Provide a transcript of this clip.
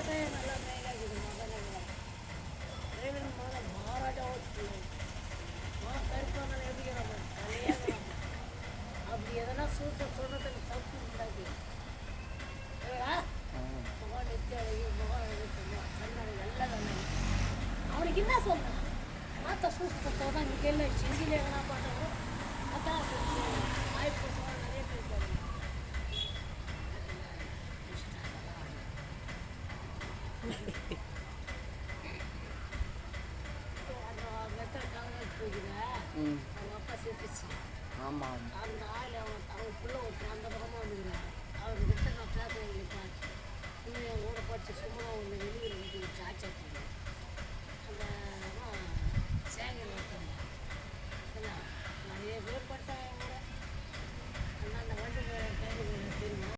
நல்லா மேலாக்குது மகன் டிரைவர் மகன் மகாராஜா ஓட்டு கருப்பான எப்படிங்கிறாங்க தலையாகிறாங்க அப்படி எதனா சொல்றதுக்கு தப்பு உண்டாக்கி மகன் நெத்தி அழகி மகன் கண்ணாடி எல்லாம் கண்ணாடி அவனுக்கு என்ன சொல்றான் மாத்த சூழ்த்தத்தை தான் இங்கே இல்லை செஞ்சிலே எதனா பண்ணுறோம் அதான் வாய்ப்பு நிறைய பேர் பாருங்க அவங்க அப்பா சேர்த்துச்சு. ஆமாம், அந்த ஆள் அவங்க பிள்ளை அந்த பக்கமாக வந்துக்கிறாங்க.